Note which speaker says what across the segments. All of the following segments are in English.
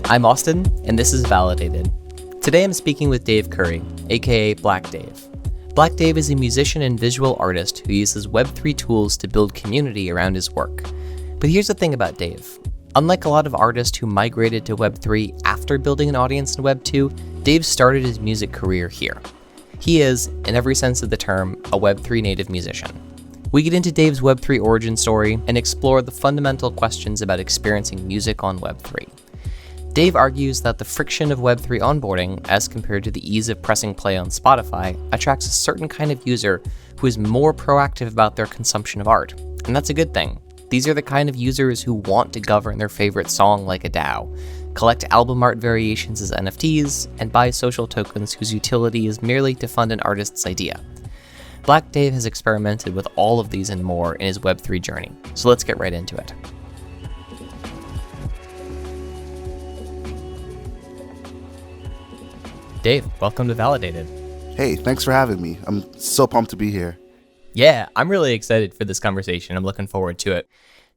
Speaker 1: I'm Austin, and this is Validated. Today I'm speaking with Dave Curry, aka Black Dave. Black Dave is a musician and visual artist who uses web3 tools to build community around his work. But here's the thing about Dave. Unlike a lot of artists who migrated to web3 after building an audience in web2, Dave started his music career here. He is, in every sense of the term, a web3 native musician. We get into Dave's web3 origin story and explore the fundamental questions about experiencing music on web3. Dave argues that the friction of web3 onboarding, as compared to the ease of pressing play on Spotify, attracts a certain kind of user who is more proactive about their consumption of art. And that's a good thing. These are the kind of users who want to govern their favorite song like a DAO, collect album art variations as NFTs, and buy social tokens whose utility is merely to fund an artist's idea. Black Dave has experimented with all of these and more in his Web3 journey, so let's get right into it. Dave, welcome to Validated.
Speaker 2: Hey, thanks for having me. I'm so pumped to be here.
Speaker 1: Yeah, I'm really excited for this conversation. I'm looking forward to it.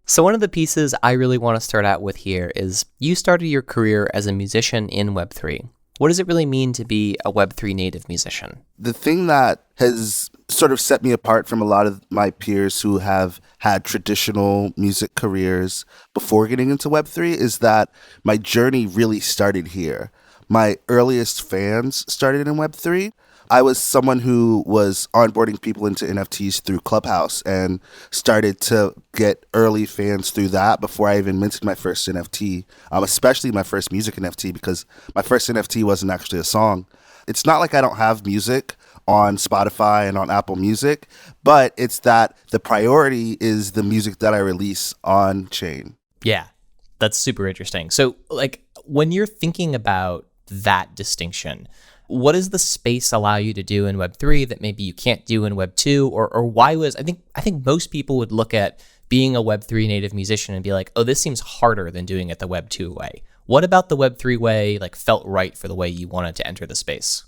Speaker 1: So one of the pieces I really want to start out with here is you started your career as a musician in Web3. What does it really mean to be a Web3 native musician?
Speaker 2: The thing that has sort of set me apart from a lot of my peers who have had traditional music careers before getting into Web3 is that my journey really started here. My earliest fans started in Web3. I was someone who was onboarding people into NFTs through Clubhouse and started to get early fans through that before I even minted my first NFT, especially my first music NFT, because my first NFT wasn't actually a song. It's not like I don't have music on Spotify and on Apple Music, but it's that the priority is the music that I release on chain.
Speaker 1: Yeah, that's super interesting. So, when you're thinking about that distinction, what does the space allow you to do in Web3 that maybe you can't do in Web2? Or why was, I think most people would look at being a Web3 native musician and be like, oh, this seems harder than doing it the Web2 way. What about the Web3 way felt right for the way you wanted to enter the space?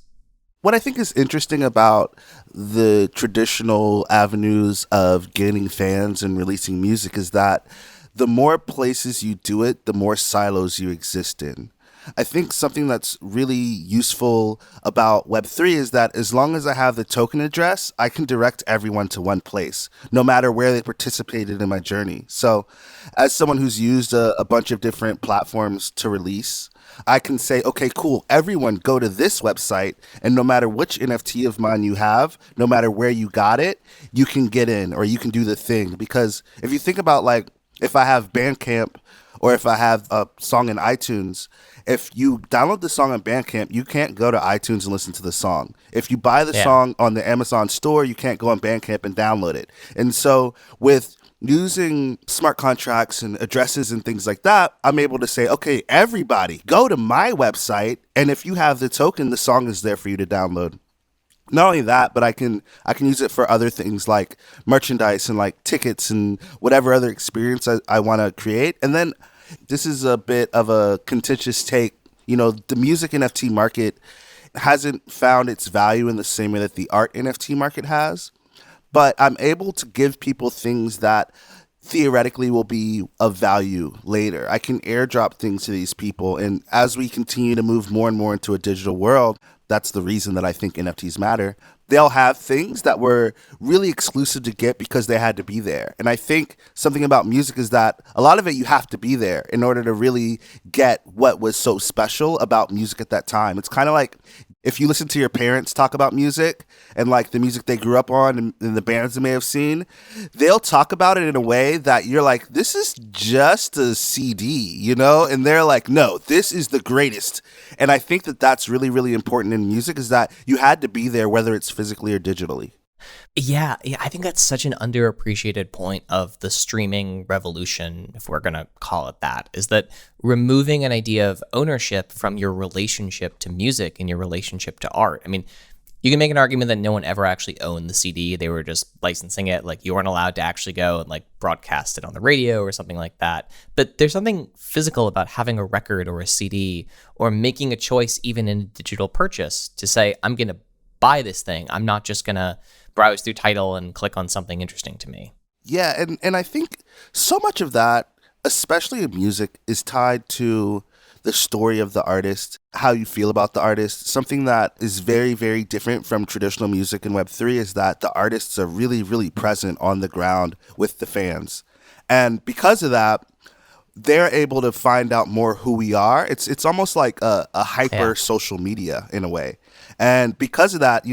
Speaker 2: What I think is interesting about the traditional avenues of gaining fans and releasing music is that the more places you do it, the more silos you exist in. I think something that's really useful about Web3 is that as long as I have the token address, I can direct everyone to one place, no matter where they participated in my journey. So as someone who's used a bunch of different platforms to release, I can say, okay, cool, everyone go to this website, and no matter which NFT of mine you have, no matter where you got it, you can get in or you can do the thing. Because if you think about if I have Bandcamp or if I have a song in iTunes, if you download the song on Bandcamp, you can't go to iTunes and listen to the song. If you buy the song on the Amazon store, you can't go on Bandcamp and download it. And so with using smart contracts and addresses and things like that, I'm able to say, okay, everybody go to my website. And if you have the token, the song is there for you to download. Not only that, but I can use it for other things like merchandise and tickets and whatever other experience I want to create. And then this is a bit of a contentious take. The music NFT market hasn't found its value in the same way that the art NFT market has. But I'm able to give people things that theoretically will be of value later. I can airdrop things to these people. And as we continue to move more and more into a digital world, that's the reason that I think NFTs matter. They'll have things that were really exclusive to get because they had to be there. And I think something about music is that a lot of it you have to be there in order to really get what was so special about music at that time. It's kind of like if you listen to your parents talk about music and the music they grew up on and the bands they may have seen, they'll talk about it in a way that you're like, this is just a CD, And they're like, no, this is the greatest. And I think that that's really, really important in music is that you had to be there, whether it's physically or digitally.
Speaker 1: Yeah, I think that's such an underappreciated point of the streaming revolution, if we're going to call it that, is that removing an idea of ownership from your relationship to music and your relationship to art. I mean, you can make an argument that no one ever actually owned the CD. They were just licensing it. You weren't allowed to actually go and broadcast it on the radio or something like that. But there's something physical about having a record or a CD or making a choice even in a digital purchase to say, I'm going to buy this thing. I'm not just going to browse through Tidal and click on something interesting to me.
Speaker 2: Yeah, and I think so much of that, especially in music, is tied to the story of the artist, how you feel about the artist. Something that is very, very different from traditional music in Web3 is that the artists are really, really present on the ground with the fans. And because of that, they're able to find out more who we are. It's almost like a hyper social media in a way. And because of that,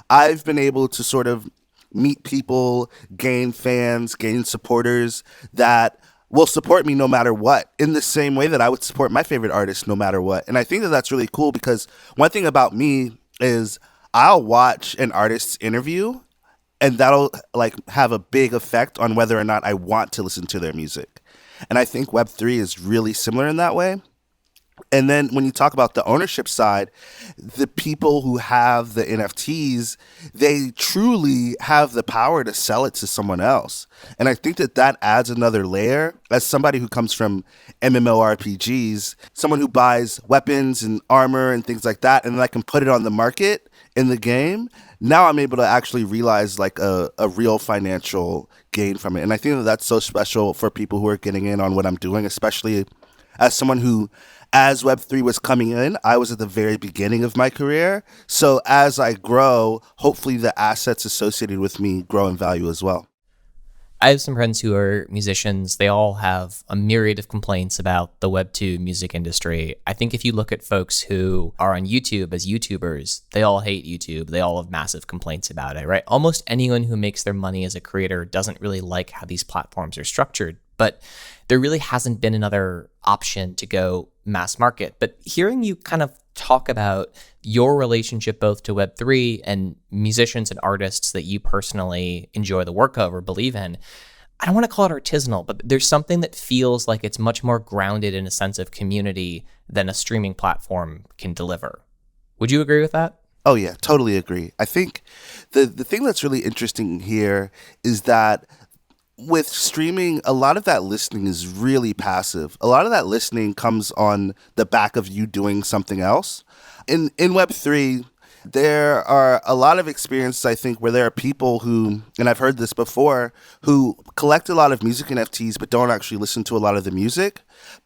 Speaker 2: I've been able to sort of meet people, gain fans, gain supporters that will support me no matter what, in the same way that I would support my favorite artist no matter what. And I think that that's really cool because one thing about me is I'll watch an artist's interview and that'll like have a big effect on whether or not I want to listen to their music. And I think Web3 is really similar in that way. And then when you talk about the ownership side, the people who have the NFTs, they truly have the power to sell it to someone else. And I think that that adds another layer. As somebody who comes from MMORPGs, someone who buys weapons and armor and things like that, and then I can put it on the market in the game, now I'm able to actually realize like a real financial gain from it. And I think that that's so special for people who are getting in on what I'm doing, especially as someone who, as Web3 was coming in, I was at the very beginning of my career. So as I grow, hopefully the assets associated with me grow in value as well.
Speaker 1: I have some friends who are musicians. They all have a myriad of complaints about the Web2 music industry. I think if you look at folks who are on YouTube as YouTubers, they all hate YouTube. They all have massive complaints about it, right? Almost anyone who makes their money as a creator doesn't really like how these platforms are structured. But there really hasn't been another option to go mass market. But hearing you kind of talk about your relationship both to Web3 and musicians and artists that you personally enjoy the work of or believe in, I don't want to call it artisanal, but there's something that feels like it's much more grounded in a sense of community than a streaming platform can deliver. Would you agree with that?
Speaker 2: Oh, yeah, totally agree. I think the thing that's really interesting here is that with streaming, a lot of that listening is really passive. A lot of that listening comes on the back of you doing something else. In Web3, there are a lot of experiences, I think, where there are people who, and I've heard this before, who collect a lot of music NFTs but don't actually listen to a lot of the music,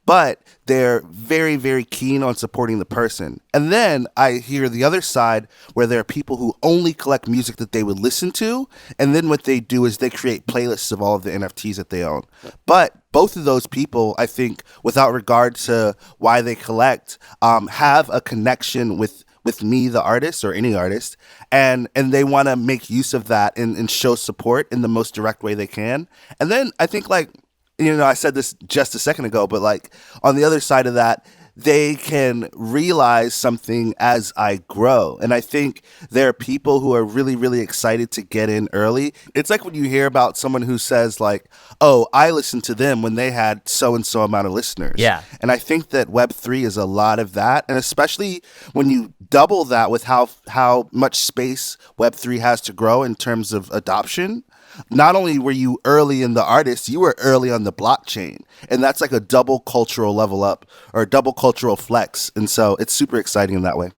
Speaker 2: but they're very, very keen on supporting the person. And then I hear the other side where there are people who only collect music that they would listen to, and then what they do is they create playlists of all of the NFTs that they own. But both of those people, I think, without regard to why they collect, have a connection with me, the artist, or any artist, and they want to make use of that and show support in the most direct way they can. And then I think, like, I said this just a second ago, but like on the other side of that, they can realize something as I grow. And I think there are people who are really, really excited to get in early. It's like when you hear about someone who says like, oh, I listened to them when they had so-and-so amount of listeners.
Speaker 1: Yeah.
Speaker 2: And I think that Web3 is a lot of that. And especially when you double that with how much space Web3 has to grow in terms of adoption. Not only were you early in the artist, you were early on the blockchain. And that's like a double cultural level up or a double cultural flex. And so it's super exciting in that way.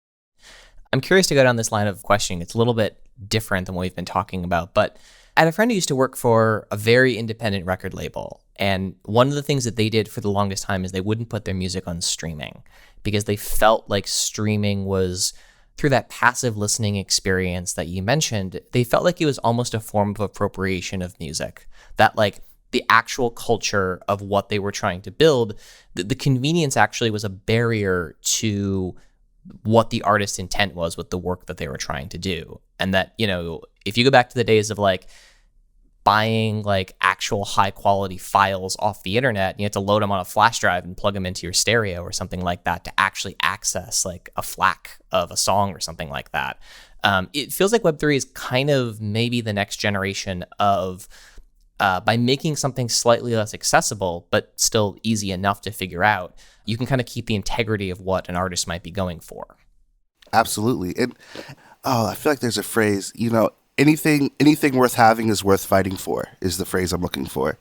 Speaker 1: I'm curious to go down this line of questioning. It's a little bit different than what we've been talking about, but I had a friend who used to work for a very independent record label. And one of the things that they did for the longest time is they wouldn't put their music on streaming because they felt like streaming was, through that passive listening experience that you mentioned, they felt like it was almost a form of appropriation of music. That like the actual culture of what they were trying to build, the convenience actually was a barrier to what the artist's intent was with the work that they were trying to do. And that, if you go back to the days of like buying like actual high quality files off the internet, you have to load them on a flash drive and plug them into your stereo or something like that to actually access like a FLAC of a song or something like that. It feels like Web3 is kind of maybe the next generation of, by making something slightly less accessible, but still easy enough to figure out, you can kind of keep the integrity of what an artist might be going for.
Speaker 2: Absolutely. And I feel like there's a phrase, anything worth having is worth fighting for, is the phrase I'm looking for.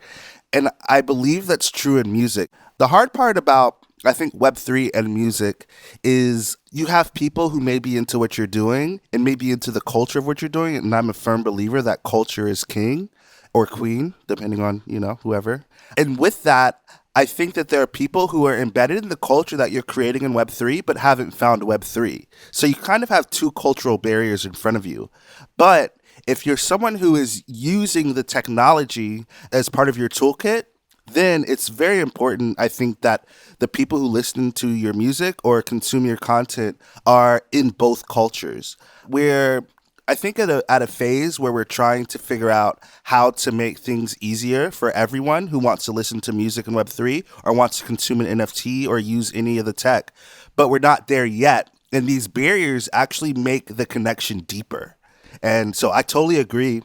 Speaker 2: And I believe that's true in music. The hard part about, I think, Web3 and music is you have people who may be into what you're doing and may be into the culture of what you're doing. And I'm a firm believer that culture is king or queen, depending on, whoever. And with that, I think that there are people who are embedded in the culture that you're creating in Web3, but haven't found Web3. So you kind of have two cultural barriers in front of you. But if you're someone who is using the technology as part of your toolkit, then it's very important, I think, that the people who listen to your music or consume your content are in both cultures. We're, I think, at a phase where we're trying to figure out how to make things easier for everyone who wants to listen to music in Web3 or wants to consume an NFT or use any of the tech. But we're not there yet. And these barriers actually make the connection deeper. And so I totally agree.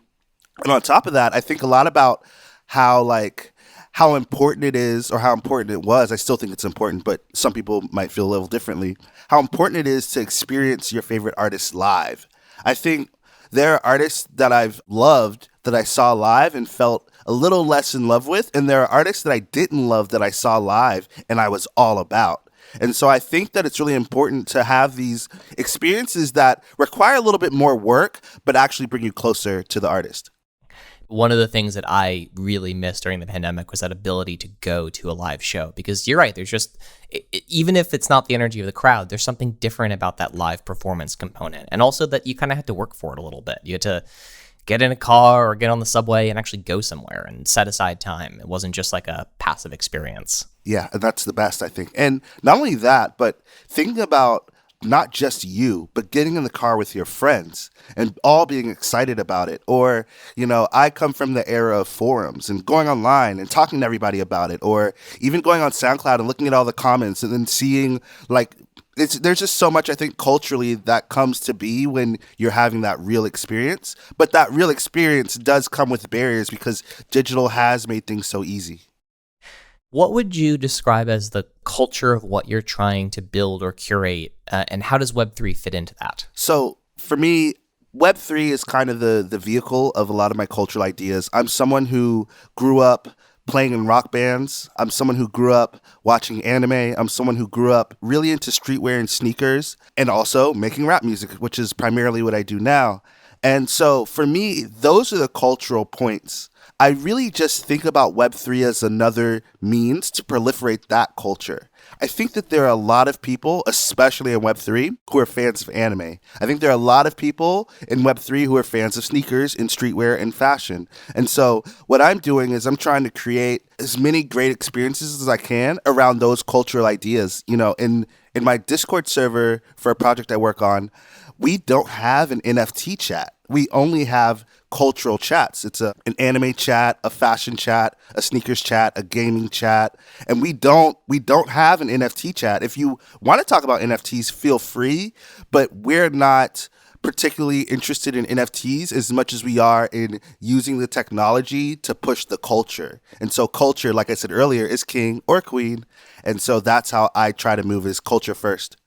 Speaker 2: And on top of that, I think a lot about how important it is, or how important it was. I still think it's important, but some people might feel a little differently. How important it is to experience your favorite artists live. I think there are artists that I've loved that I saw live and felt a little less in love with, and there are artists that I didn't love that I saw live and I was all about. And so I think that it's really important to have these experiences that require a little bit more work, but actually bring you closer to the artist.
Speaker 1: One of the things that I really missed during the pandemic was that ability to go to a live show, because you're right. There's just, even if it's not the energy of the crowd, there's something different about that live performance component. And also that you kind of had to work for it a little bit. You had to get in a car or get on the subway and actually go somewhere and set aside time. It wasn't just like a passive experience.
Speaker 2: Yeah, and that's the best, I think. And not only that, but thinking about not just you, but getting in the car with your friends and all being excited about it. Or, I come from the era of forums and going online and talking to everybody about it, or even going on SoundCloud and looking at all the comments and then seeing there's just so much, I think, culturally that comes to be when you're having that real experience. But that real experience does come with barriers because digital has made things so easy.
Speaker 1: What would you describe as the culture of what you're trying to build or curate, and how does Web3 fit into that?
Speaker 2: So for me, Web3 is kind of the vehicle of a lot of my cultural ideas. I'm someone who grew up playing in rock bands. I'm someone who grew up watching anime. I'm someone who grew up really into streetwear and sneakers, and also making rap music, which is primarily what I do now. And so for me, those are the cultural points. I really just think about Web3 as another means to proliferate that culture. I think that there are a lot of people, especially in Web3, who are fans of anime. I think there are a lot of people in Web3 who are fans of sneakers and streetwear and fashion. And so what I'm doing is I'm trying to create as many great experiences as I can around those cultural ideas. In my Discord server for a project I work on, we don't have an NFT chat. We only have cultural chats. It's an anime chat, a fashion chat, a sneakers chat, a gaming chat, and we don't have an NFT chat. If you want to talk about NFTs, feel free, but we're not particularly interested in NFTs as much as we are in using the technology to push the culture. And so culture, like I said earlier, is king or queen, and so that's how I try to move, is culture first.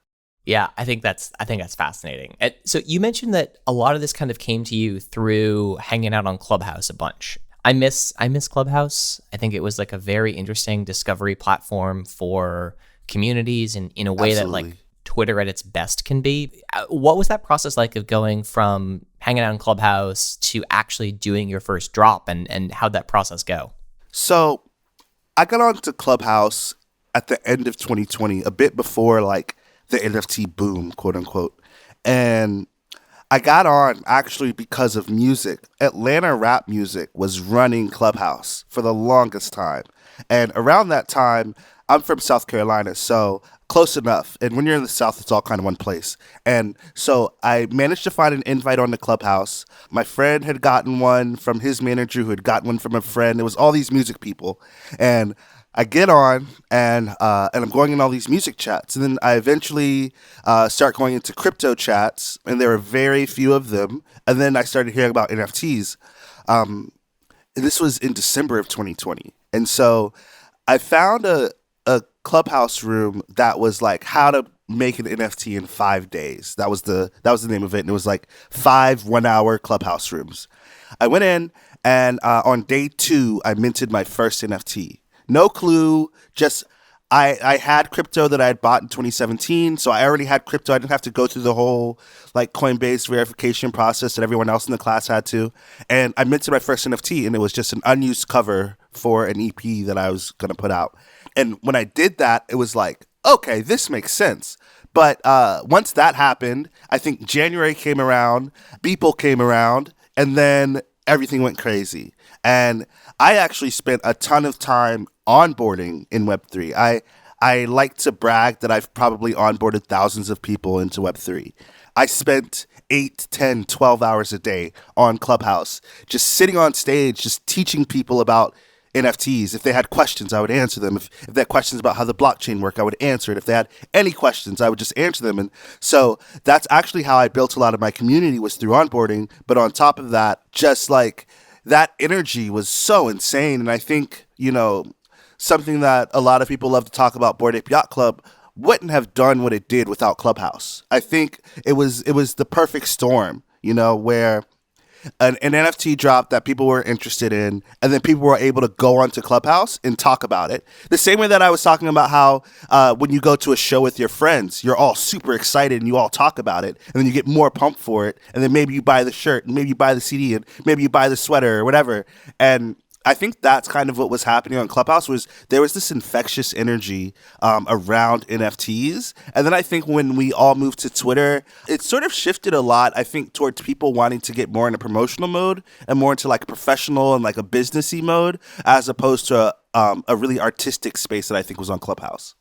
Speaker 1: Yeah, I think that's fascinating. So you mentioned that a lot of this kind of came to you through hanging out on Clubhouse a bunch. I miss Clubhouse. I think it was like a very interesting discovery platform for communities, and in a way
Speaker 2: Absolutely.
Speaker 1: that like Twitter at its best can be. What was that process like of going from hanging out on Clubhouse to actually doing your first drop, and how'd that process go?
Speaker 2: So I got onto Clubhouse at the end of 2020, a bit before the NFT boom, quote unquote. And I got on actually because of music. Atlanta rap music was running Clubhouse for the longest time. And around that time, I'm from South Carolina, so close enough. And when you're in the South, it's all kind of one place. And so I managed to find an invite on the Clubhouse. My friend had gotten one from his manager, who had gotten one from a friend. It was all these music people. And I get on, and I'm going in all these music chats. And then I eventually start going into crypto chats, and there were very few of them. And then I started hearing about NFTs. And this was in December of 2020. And so I found a Clubhouse room that was like how to make an NFT in 5 days. That was the name of it. And it was like 5 1-hour Clubhouse rooms. I went in, and on day 2, I minted my first NFT. No clue, just I had crypto that I had bought in 2017, so I already had crypto. I didn't have to go through the whole Coinbase verification process that everyone else in the class had to. And I minted my first NFT, and it was just an unused cover for an EP that I was going to put out. And when I did that, it was like, okay, this makes sense. But once that happened, I think January came around, Beeple came around, and then everything went crazy. And I actually spent a ton of time onboarding in Web3. I like to brag that I've probably onboarded thousands of people into Web3. I spent 8, 10, 12 hours a day on Clubhouse, just sitting on stage, just teaching people about NFTs. If they had questions, I would answer them. If they had questions about how the blockchain worked, I would answer it. If they had any questions, I would just answer them. And so that's actually how I built a lot of my community, was through onboarding. But on top of that, just like that energy was so insane. And I think, something that a lot of people love to talk about, Bored Ape Yacht Club wouldn't have done what it did without Clubhouse. I think it was the perfect storm, where an NFT drop that people were interested in, and then people were able to go onto Clubhouse and talk about it. The same way that I was talking about how when you go to a show with your friends, you're all super excited and you all talk about it, and then you get more pumped for it, and then maybe you buy the shirt, and maybe you buy the CD, and maybe you buy the sweater or whatever. And I think that's kind of what was happening on Clubhouse, was there was this infectious energy around NFTs. And then I think when we all moved to Twitter, it sort of shifted a lot, I think, towards people wanting to get more into promotional mode and more into like professional and like a businessy mode, as opposed to a really artistic space that I think was on Clubhouse.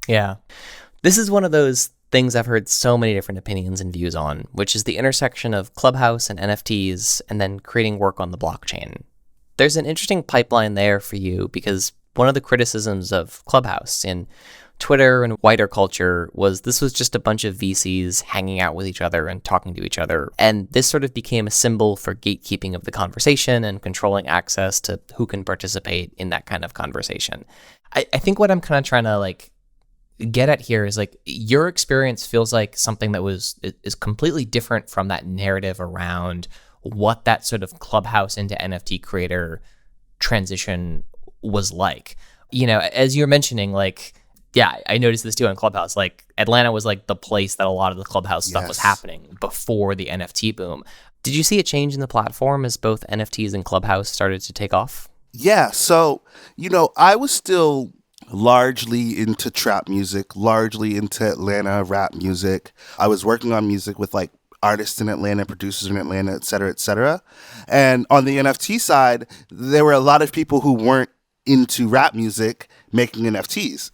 Speaker 1: Yeah. This is one of those things I've heard so many different opinions and views on, which is the intersection of Clubhouse and NFTs and then creating work on the blockchain. There's an interesting pipeline there for you, because one of the criticisms of Clubhouse in Twitter and wider culture was this was just a bunch of VCs hanging out with each other and talking to each other. And this sort of became a symbol for gatekeeping of the conversation and controlling access to who can participate in that kind of conversation. I think what I'm kind of trying to get at here is your experience feels like something that is completely different from that narrative around what that sort of Clubhouse into NFT creator transition was like. As you're mentioning, I noticed this too on Clubhouse. Atlanta was the place that a lot of the Clubhouse stuff was happening before the NFT boom. Did you see a change in the platform as both NFTs and Clubhouse started to take off?
Speaker 2: Yeah. So, I was still largely into trap music, largely into Atlanta rap music. I was working on music with artists in Atlanta, producers in Atlanta, et cetera, et cetera. And on the NFT side, there were a lot of people who weren't into rap music making NFTs.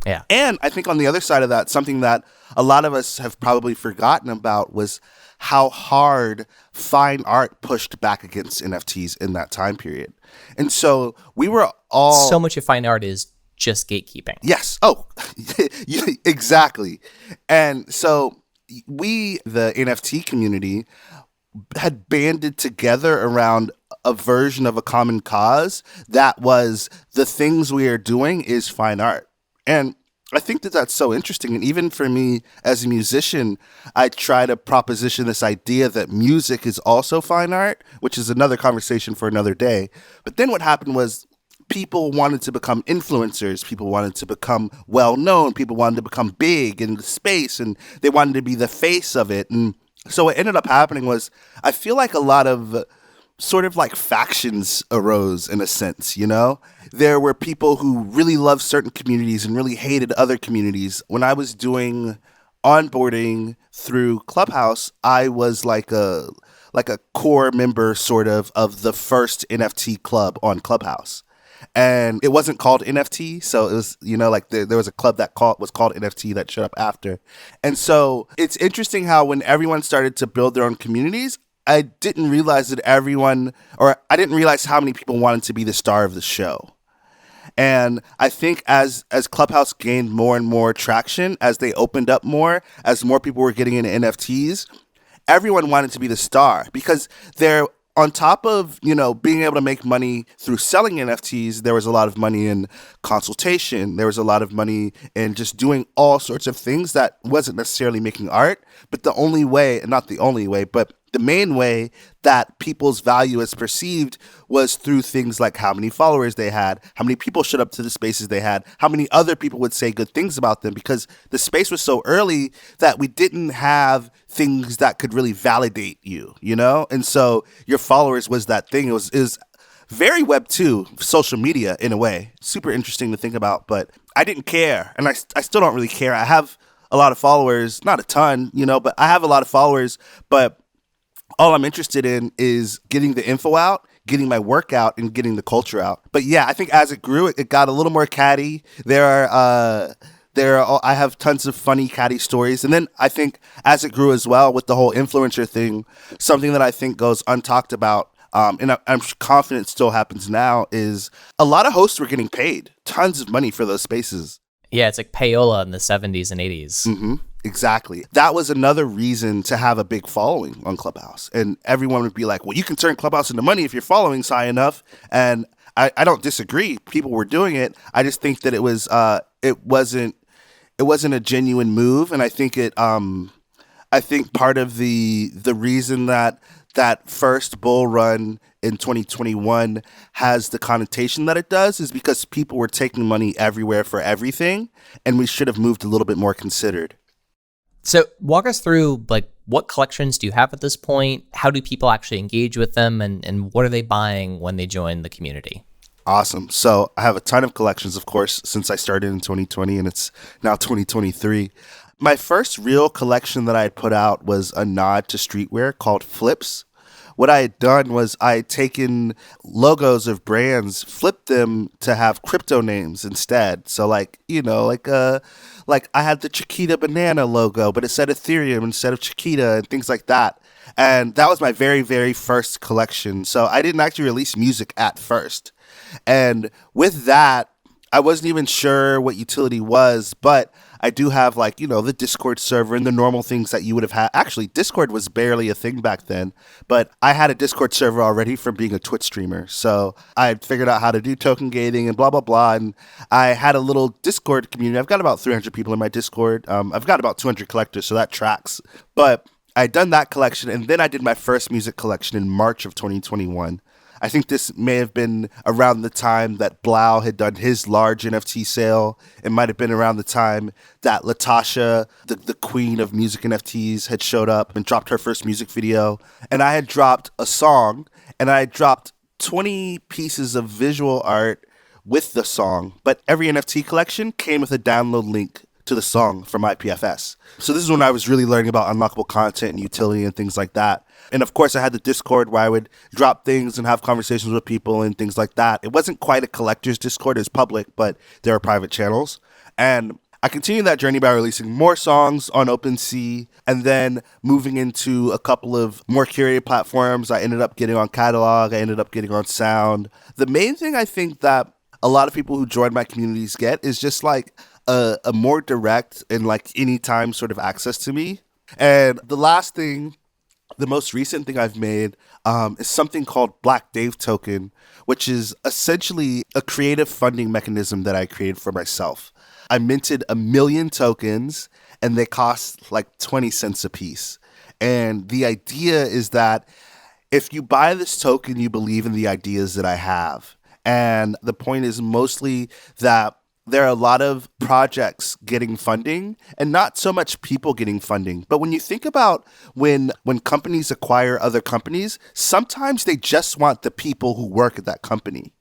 Speaker 1: Yeah.
Speaker 2: And I think on the other side of that, something that a lot of us have probably forgotten about was how hard fine art pushed back against NFTs in that time period. And so we were all...
Speaker 1: So much of fine art is just gatekeeping.
Speaker 2: Yes. Oh, yeah, exactly. And so we, the NFT community, had banded together around a version of a common cause that was the things we are doing is fine art. And I think that that's so interesting. And even for me as a musician, I try to proposition this idea that music is also fine art, which is another conversation for another day. But then what happened was people wanted to become influencers. People wanted to become well-known. People wanted to become big in the space, and they wanted to be the face of it. And so what ended up happening was, I feel like a lot of sort of factions arose in a sense, There were people who really loved certain communities and really hated other communities. When I was doing onboarding through Clubhouse, I was like a core member sort of the first NFT club on Clubhouse. And it wasn't called NFT, so it was, there was a club that was called NFT that showed up after. And so it's interesting how when everyone started to build their own communities, I didn't realize I didn't realize how many people wanted to be the star of the show. And I think as Clubhouse gained more and more traction, as they opened up more, as more people were getting into NFTs, everyone wanted to be the star, because they're on top of, being able to make money through selling NFTs, there was a lot of money in consultation. There was a lot of money in just doing all sorts of things that wasn't necessarily making art. But the only way, not the only way, but the main way that people's value is perceived was through things like how many followers they had, how many people showed up to the spaces they had, how many other people would say good things about them, because the space was so early that we didn't have things that could really validate you, And so your followers was that thing. It was very Web 2, social media in a way. Super interesting to think about, but I didn't care. And I still don't really care. I have a lot of followers, not a ton, but I have a lot of followers, but all I'm interested in is getting the info out, getting my work out, and getting the culture out. But yeah, I think as it grew, it got a little more catty. I have tons of funny catty stories. And then I think as it grew as well with the whole influencer thing, something that I think goes untalked about, and I'm confident still happens now, is a lot of hosts were getting paid tons of money for those spaces.
Speaker 1: Yeah, it's like payola in the 70s and 80s.
Speaker 2: Mm-hmm. Exactly. That was another reason to have a big following on Clubhouse. And everyone would be like, well, you can turn Clubhouse into money if your following's high enough. And I don't disagree. People were doing it. I just think that it wasn't a genuine move. And I think I think part of the reason that first bull run in 2021 has the connotation that it does is because people were taking money everywhere for everything, and we should have moved a little bit more considered.
Speaker 1: So walk us through, like, what collections do you have at this point? How do people actually engage with them? And what are they buying when they join the community?
Speaker 2: Awesome. So I have a ton of collections, of course, since I started in 2020 and it's now 2023. My first real collection that I had put out was a nod to streetwear called Flips. What I had done was I had taken logos of brands, flipped them to have crypto names instead. So like I had the Chiquita banana logo, but it said Ethereum instead of Chiquita and things like that. And that was my very, very first collection. So I didn't actually release music at first. And with that, I wasn't even sure what utility was, but I do have the Discord server and the normal things that you would have had. Actually, Discord was barely a thing back then, but I had a Discord server already from being a Twitch streamer. So I had figured out how to do token gating and blah, blah, blah. And I had a little Discord community. I've got about 300 people in my Discord. I've got about 200 collectors, so that tracks. But I'd done that collection, and then I did my first music collection in March of 2021. I think this may have been around the time that Blau had done his large NFT sale. It might have been around the time that Latasha, the queen of music NFTs, had showed up and dropped her first music video. And I had dropped a song, and I had dropped 20 pieces of visual art with the song. But every NFT collection came with a download link to the song from IPFS. So this is when I was really learning about unlockable content and utility and things like that. And of course, I had the Discord where I would drop things and have conversations with people and things like that. It wasn't quite a collector's Discord, it's public, but there are private channels. And I continued that journey by releasing more songs on OpenSea and then moving into a couple of more curated platforms. I ended up getting on Catalog, I ended up getting on Sound. The main thing I think that a lot of people who join my communities get is just a more direct and anytime sort of access to me. And the most recent thing I've made is something called Black Dave Token, which is essentially a creative funding mechanism that I created for myself. I minted 1 million tokens, and they cost 20 cents a piece. And the idea is that if you buy this token, you believe in the ideas that I have. And the point is mostly that there are a lot of projects getting funding and not so much people getting funding. But when you think about when companies acquire other companies, sometimes they just want the people who work at that company.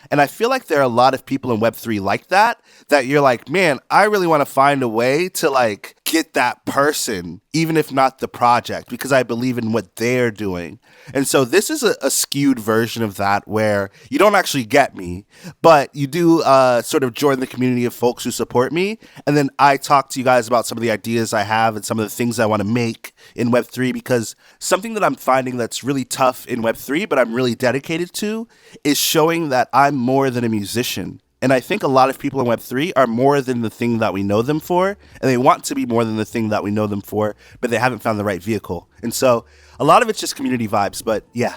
Speaker 2: And I feel like there are a lot of people in Web3 like that you're like, man, I really want to find a way to get that person, even if not the project, because I believe in what they're doing. And so this is a skewed version of that where you don't actually get me, but you do sort of join the community of folks who support me. And then I talk to you guys about some of the ideas I have and some of the things I want to make in Web3, because something that I'm finding that's really tough in Web3, but I'm really dedicated to, is showing that I'm more than a musician. And I think a lot of people in Web3 are more than the thing that we know them for, and they want to be more than the thing that we know them for, but they haven't found the right vehicle. And so a lot of it's just community vibes, but yeah.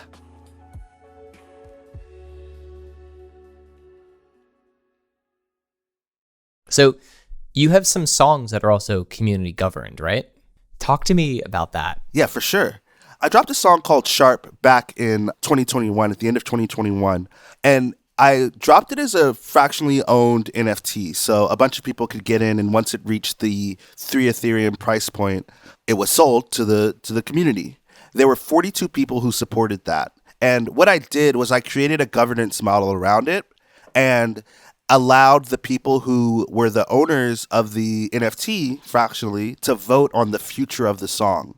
Speaker 1: So you have some songs that are also community governed, right? Talk to me about that.
Speaker 2: Yeah, for sure. I dropped a song called Sharp back in 2021, at the end of 2021, and I dropped it as a fractionally owned NFT, so a bunch of people could get in, and once it reached the 3 Ethereum price point, it was sold to the community. There were 42 people who supported that, And what I did was I created a governance model around it and allowed the people who were the owners of the NFT fractionally to vote on the future of the song.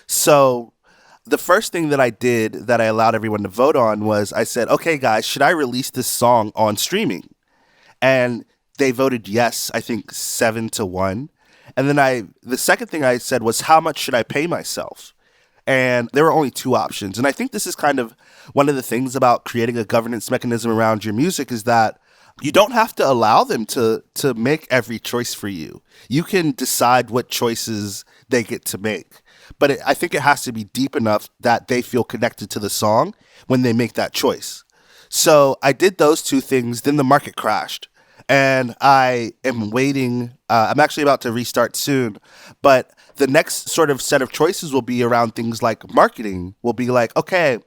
Speaker 2: So the first thing that I did that I allowed everyone to vote on was I said, okay, guys, should I release this song on streaming? And they voted yes, I think 7-1. And then the second thing I said was, how much should I pay myself? And there were only two options. And I think this is kind of one of the things about creating a governance mechanism around your music is that you don't have to allow them to make every choice for you. You can decide what choices they get to make. But I think it has to be deep enough that they feel connected to the song when they make that choice. So I did those two things. Then the market crashed. And I am waiting. I'm actually about to restart soon. But the next sort of set of choices will be around things like marketing. Will be like, okay,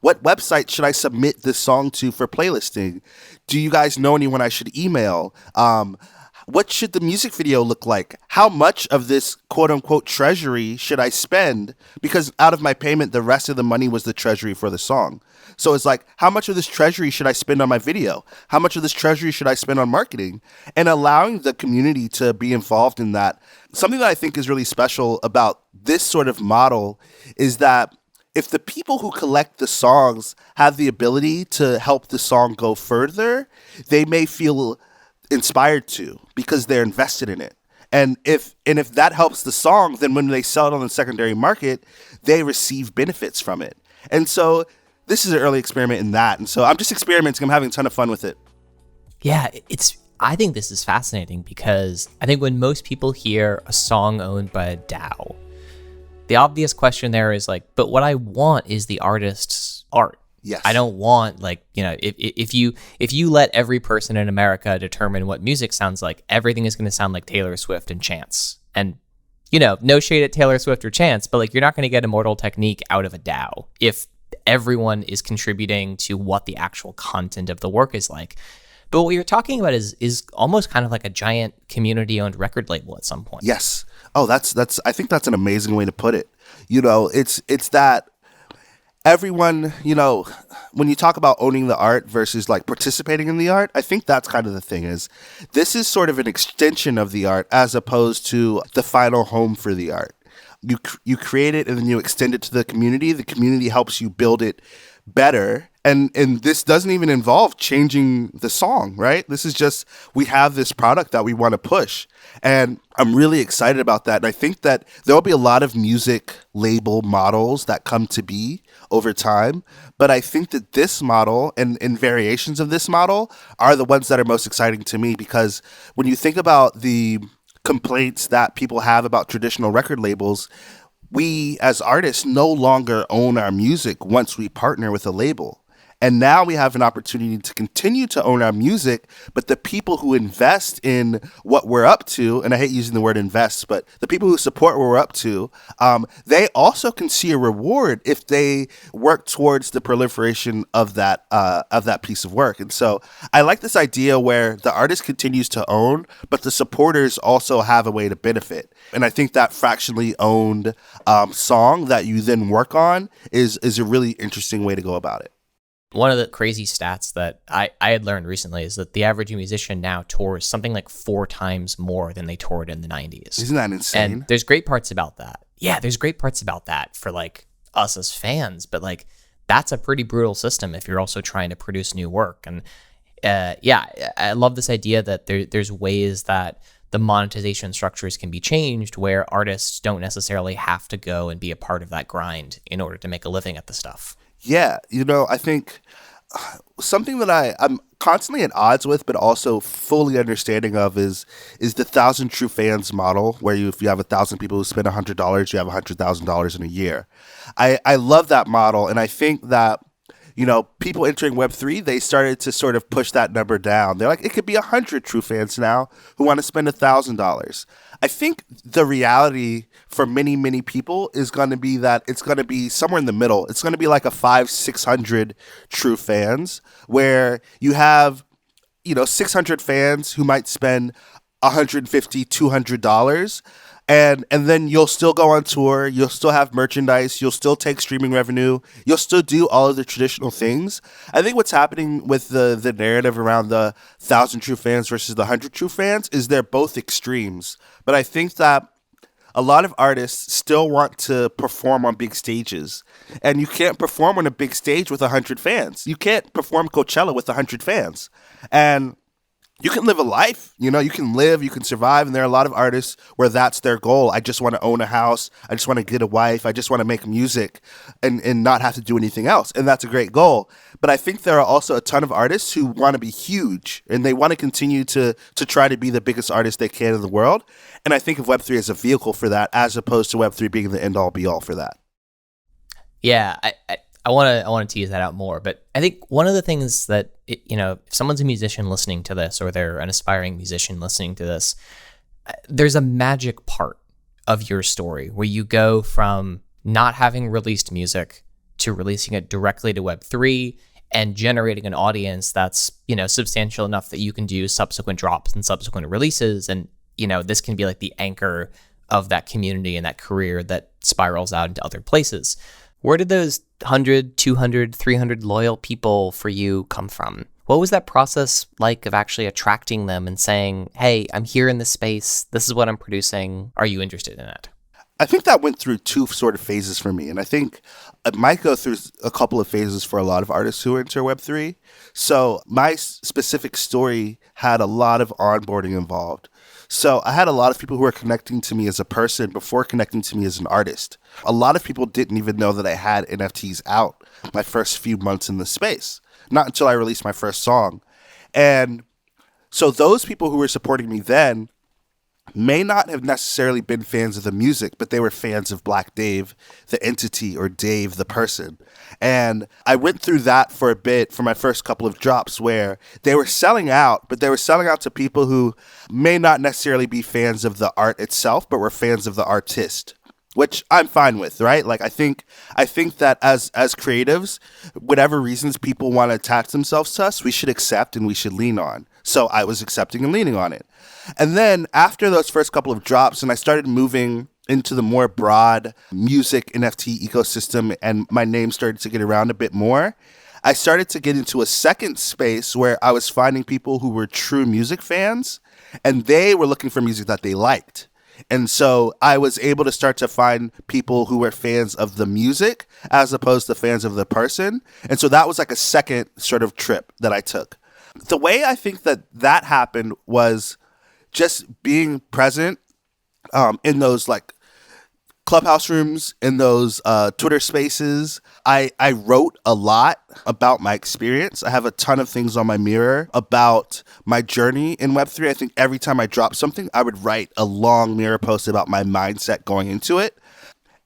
Speaker 2: what website should I submit this song to for playlisting? Do you guys know anyone I should email? What should the music video look like? How much of this quote unquote treasury should I spend? Because out of my payment, the rest of the money was the treasury for the song. So it's like, how much of this treasury should I spend on my video? How much of this treasury should I spend on marketing? And allowing the community to be involved in that. Something that I think is really special about this sort of model is that if the people who collect the songs have the ability to help the song go further, they may feel inspired to because they're invested in it. And if that helps the song, then when they sell it on the secondary market, they receive benefits from it. And so this is an early experiment in that. And so I'm just experimenting. I'm having a ton of fun with it.
Speaker 1: Yeah, I think this is fascinating because I think when most people hear a song owned by a DAO, the obvious question there is like, but what I want is the artist's art.
Speaker 2: Yes.
Speaker 1: I don't want if you let every person in America determine what music sounds like, everything is going to sound like Taylor Swift and Chance. And no shade at Taylor Swift or Chance, but you're not going to get Immortal Technique out of a DAO if everyone is contributing to what the actual content of the work is like. But what you're talking about is almost kind of like a giant community-owned record label at some point.
Speaker 2: Yes. Oh, that's I think that's an amazing way to put it. It's that everyone, when you talk about owning the art versus participating in the art, I think that's kind of the thing is this is sort of an extension of the art as opposed to the final home for the art. You create it and then you extend it to the community. The community helps you build it better. And this doesn't even involve changing the song, right? This is just, we have this product that we want to push. And I'm really excited about that. And I think that there'll be a lot of music label models that come to be over time. But I think that this model and variations of this model are the ones that are most exciting to me, because when you think about the complaints that people have about traditional record labels, we as artists no longer own our music once we partner with a label. And now we have an opportunity to continue to own our music, but the people who invest in what we're up to, and I hate using the word invest, but the people who support what we're up to, they also can see a reward if they work towards the proliferation of that piece of work. And so I like this idea where the artist continues to own, but the supporters also have a way to benefit. And I think that fractionally owned song that you then work on is a really interesting way to go about it.
Speaker 1: One of the crazy stats that I had learned recently is that the average musician now tours something like 4 times more than they toured in the 90s.
Speaker 2: Isn't that insane?
Speaker 1: And there's great parts about that. Yeah, there's great parts about that for us as fans, but that's a pretty brutal system if you're also trying to produce new work. And I love this idea that there's ways that the monetization structures can be changed where artists don't necessarily have to go and be a part of that grind in order to make a living at the stuff.
Speaker 2: Yeah, I think something that I'm constantly at odds with, but also fully understanding of is the 1,000 true fans model, where if you have 1,000 people who spend $100, you have $100,000 in a year. I love that model, and I think that people entering Web3, they started to sort of push that number down. They're like, it could be 100 true fans now who want to spend $1,000. I think the reality for many, many people is going to be that it's going to be somewhere in the middle. It's going to be like a 500-600 true fans, where you have 600 fans who might spend $150-$200, And then you'll still go on tour, you'll still have merchandise, you'll still take streaming revenue, you'll still do all of the traditional things. I think what's happening with the narrative around the 1,000 true fans versus the 100 true fans is they're both extremes. But I think that a lot of artists still want to perform on big stages. And you can't perform on a big stage with 100 fans. You can't perform Coachella with 100 fans. And you can live a life, you can live, you can survive. And there are a lot of artists where that's their goal. I just want to own a house. I just want to get a wife. I just want to make music and not have to do anything else. And that's a great goal. But I think there are also a ton of artists who want to be huge and they want to continue to try to be the biggest artist they can in the world. And I think of Web3 as a vehicle for that, as opposed to Web3 being the end all be all for that.
Speaker 1: Yeah, I want to tease that out more, but I think one of the things that, if someone's a musician listening to this, or they're an aspiring musician listening to this, there's a magic part of your story where you go from not having released music to releasing it directly to Web3 and generating an audience that's, substantial enough that you can do subsequent drops and subsequent releases. And, this can be like the anchor of that community and that career that spirals out into other places. Where did those 100, 200, 300 loyal people for you come from? What was that process like of actually attracting them and saying, hey, I'm here in this space. This is what I'm producing. Are you interested in it?
Speaker 2: I think that went through two sort of phases for me. And I think it might go through a couple of phases for a lot of artists who enter Web3. So my specific story had a lot of onboarding involved. So I had a lot of people who were connecting to me as a person before connecting to me as an artist. A lot of people didn't even know that I had NFTs out my first few months in the space, not until I released my first song. And so those people who were supporting me then may not have necessarily been fans of the music, but they were fans of Black Dave, the entity, or Dave, the person. And I went through that for a bit for my first couple of drops where they were selling out, but they were selling out to people who may not necessarily be fans of the art itself, but were fans of the artist, which I'm fine with, right? Like, I think that as creatives, whatever reasons people want to attach themselves to us, we should accept and we should lean on. So I was accepting and leaning on it. And then after those first couple of drops, and I started moving into the more broad music NFT ecosystem, and my name started to get around a bit more, I started to get into a second space where I was finding people who were true music fans, and they were looking for music that they liked. And so I was able to start to find people who were fans of the music as opposed to fans of the person. And so that was like a second sort of trip that I took. The way I think that happened was just being present in those like Clubhouse rooms, in those Twitter spaces. I wrote a lot about my experience. I have a ton of things on my mirror about my journey in Web3. I think every time I dropped something, I would write a long mirror post about my mindset going into it.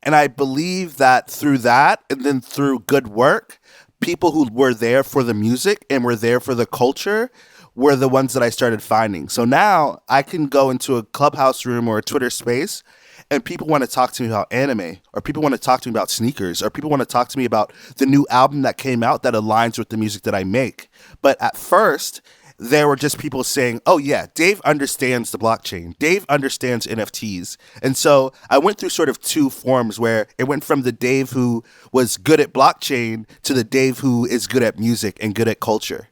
Speaker 2: And I believe that through that, and then through good work, people who were there for the music and were there for the culture were the ones that I started finding. So now I can go into a Clubhouse room or a Twitter space and people want to talk to me about anime, or people want to talk to me about sneakers, or people want to talk to me about the new album that came out that aligns with the music that I make. But at first, there were just people saying, oh yeah, Dave understands the blockchain. Dave understands NFTs. And so I went through sort of two forms where it went from the Dave who was good at blockchain to the Dave who is good at music and good at culture.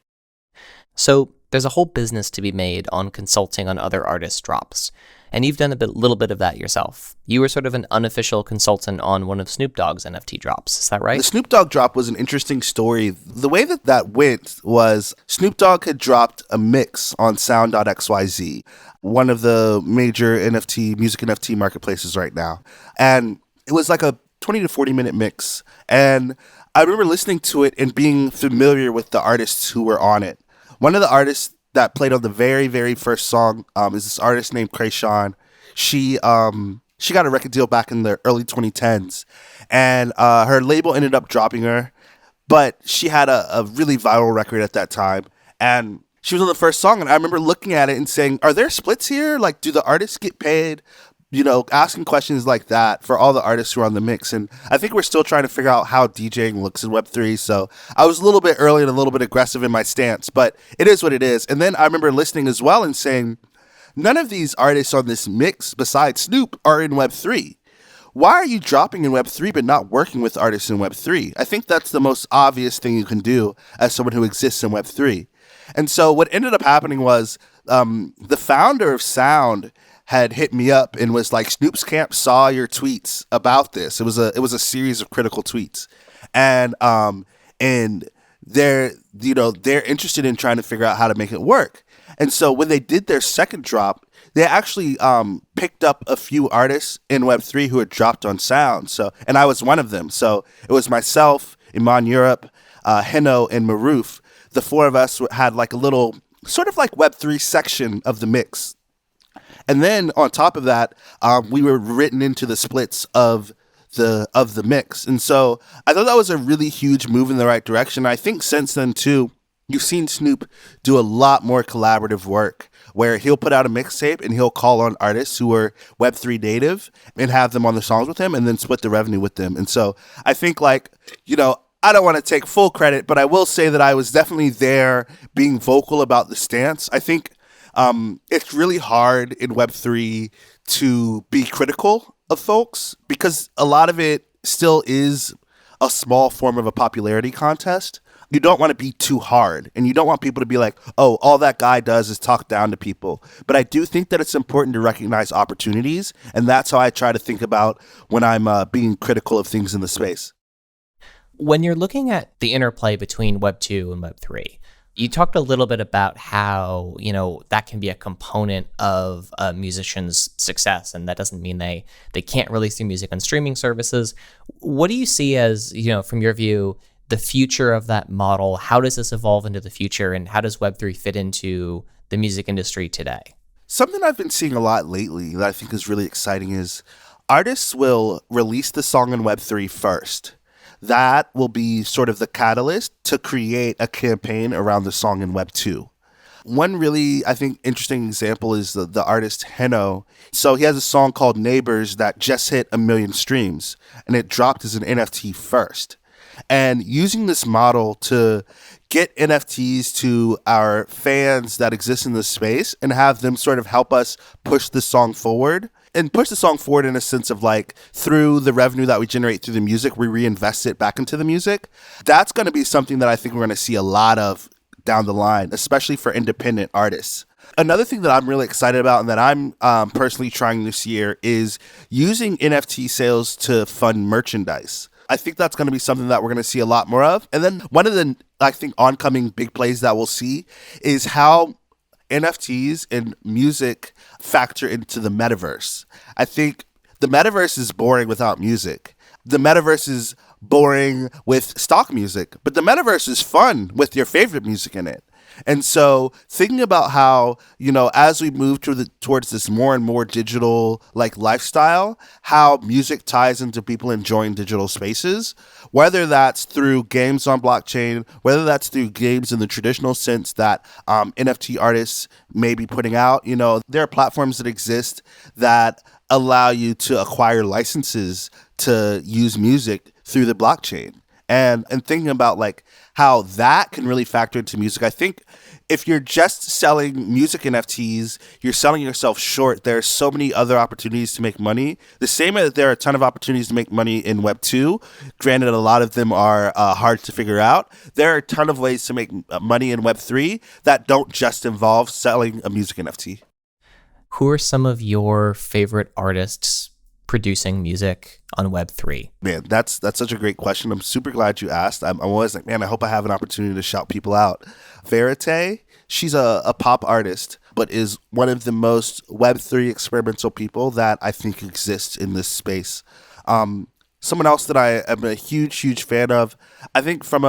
Speaker 1: So there's a whole business to be made on consulting on other artists' drops. And you've done little bit of that yourself. You were sort of an unofficial consultant on one of Snoop Dogg's NFT drops. Is that right?
Speaker 2: The Snoop Dogg drop was an interesting story. The way that went was Snoop Dogg had dropped a mix on Sound.xyz, one of the major music NFT marketplaces right now. And it was like a 20 to 40 minute mix. And I remember listening to it and being familiar with the artists who were on it. One of the artists that played on the very, very first song is this artist named Krayshawn. She got a record deal back in the early 2010s, and her label ended up dropping her, but she had a really viral record at that time, and she was on the first song, and I remember looking at it and saying, are there splits here? Like, do the artists get paid? You know, asking questions like that for all the artists who are on the mix. And I think we're still trying to figure out how DJing looks in Web3. So I was a little bit early and a little bit aggressive in my stance, but it is what it is. And then I remember listening as well and saying, none of these artists on this mix besides Snoop are in Web3. Why are you dropping in Web3 but not working with artists in Web3? I think that's the most obvious thing you can do as someone who exists in Web3. And so what ended up happening was the founder of Sound had hit me up and was like, Snoop's Camp saw your tweets about this. It was a series of critical tweets. And they're interested in trying to figure out how to make it work. And so when they did their second drop, they actually picked up a few artists in Web3 who had dropped on Sound. And I was one of them. So it was myself, Iman Europe, Heno, and Maroof. The four of us had like a little sort of like Web3 section of the mix. And then on top of that, we were written into the splits of the mix. And so I thought that was a really huge move in the right direction. I think since then too, you've seen Snoop do a lot more collaborative work where he'll put out a mixtape and he'll call on artists who are Web3 native and have them on the songs with him and then split the revenue with them. And so I think I don't want to take full credit, but I will say that I was definitely there being vocal about the stance. I think it's really hard in Web3 to be critical of folks because a lot of it still is a small form of a popularity contest. You don't want to be too hard and you don't want people to be like, oh, all that guy does is talk down to people. But I do think that it's important to recognize opportunities. And that's how I try to think about when I'm being critical of things in the space.
Speaker 1: When you're looking at the interplay between Web 2 and Web 3, you talked a little bit about how, that can be a component of a musician's success, and that doesn't mean they can't release their music on streaming services. What do you see as, from your view, the future of that model? How does this evolve into the future, and how does Web3 fit into the music industry today?
Speaker 2: Something I've been seeing a lot lately that I think is really exciting is artists will release the song in Web3 first. That will be sort of the catalyst to create a campaign around the song in Web 2. One really, I think, interesting example is the artist Heno. So he has a song called Neighbors that just hit 1 million streams, and it dropped as an NFT first. And using this model to get NFTs to our fans that exist in this space and have them sort of help us push the song forward. And push the song forward in a sense of through the revenue that we generate through the music, we reinvest it back into the music. That's going to be something that I think we're going to see a lot of down the line, especially for independent artists. Another thing that I'm really excited about and that I'm personally trying this year is using NFT sales to fund merchandise. I think that's going to be something that we're going to see a lot more of. And then one of the, I think, oncoming big plays that we'll see is how NFTs and music factor into the metaverse. I think the metaverse is boring without music. The metaverse is boring with stock music, but the metaverse is fun with your favorite music in it. And so thinking about how, as we move towards this more and more digital lifestyle, how music ties into people enjoying digital spaces, whether that's through games on blockchain, whether that's through games in the traditional sense that NFT artists may be putting out. There are platforms that exist that allow you to acquire licenses to use music through the blockchain. And thinking about how that can really factor into music. I think if you're just selling music NFTs, you're selling yourself short. There are so many other opportunities to make money. The same as there are a ton of opportunities to make money in Web 2. Granted, a lot of them are hard to figure out. There are a ton of ways to make money in Web 3 that don't just involve selling a music NFT.
Speaker 1: Who are some of your favorite artists producing music on Web 3?
Speaker 2: Man, that's such a great question. I'm super glad you asked. I'm always I hope I have an opportunity to shout people out. Verite, she's a pop artist, but is one of the most Web 3 experimental people that I think exists in this space. Someone else that I am a huge fan of, I think from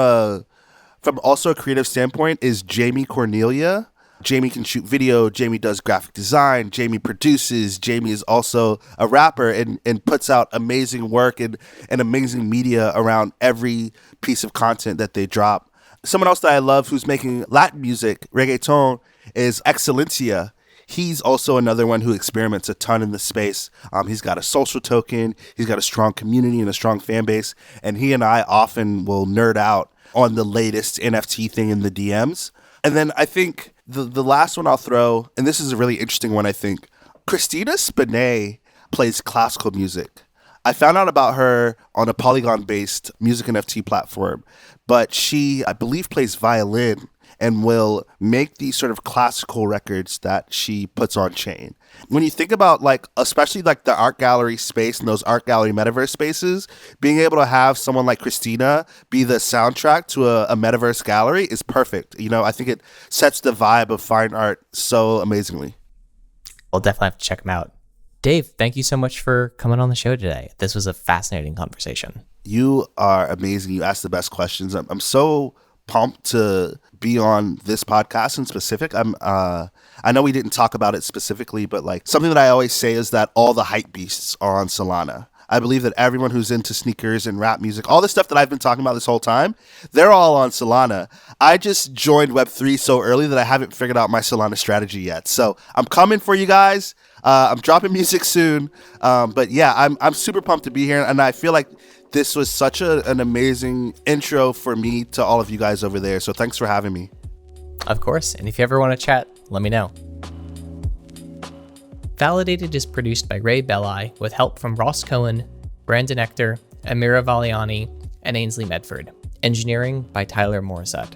Speaker 2: also a creative standpoint, is Jamie Cornelia. Jamie can shoot video, Jamie does graphic design, Jamie produces, Jamie is also a rapper and puts out amazing work and amazing media around every piece of content that they drop. Someone else that I love who's making Latin music, reggaeton, is Excelencia. He's also another one who experiments a ton in the space. He's got a social token, he's got a strong community and a strong fan base, and he and I often will nerd out on the latest NFT thing in the DMs. And then I think The last one I'll throw, and this is a really interesting one, I think. Christina Spinay plays classical music. I found out about her on a Polygon-based music NFT platform, but she, I believe, plays violin and will make these sort of classical records that she puts on chain. When you think about like, especially like the art gallery space and those art gallery metaverse spaces, being able to have someone like Christina be the soundtrack to a metaverse gallery is perfect. You know, I think it sets the vibe of fine art so amazingly.
Speaker 1: We'll definitely have to check them out. Dave, thank you so much for coming on the show today. This was a fascinating conversation.
Speaker 2: You are amazing. You asked the best questions. I'm so pumped to be on this podcast in specific. I know we didn't talk about it specifically, but like something that I always say is that all the hype beasts are on Solana. I believe that everyone who's into sneakers and rap music, all the stuff that I've been talking about this whole time, they're all on Solana. I just joined Web3 so early that I haven't figured out my Solana strategy yet. So I'm coming for you guys. I'm dropping music soon. But yeah, I'm super pumped to be here. And I feel like this was such an amazing intro for me to all of you guys over there. So thanks for having me.
Speaker 1: Of course. And if you ever want to chat, let me know. Validated is produced by Ray Belli with help from Ross Cohen, Brandon Ector, Amira Valiani, and Ainsley Medford. Engineering by Tyler Morissette.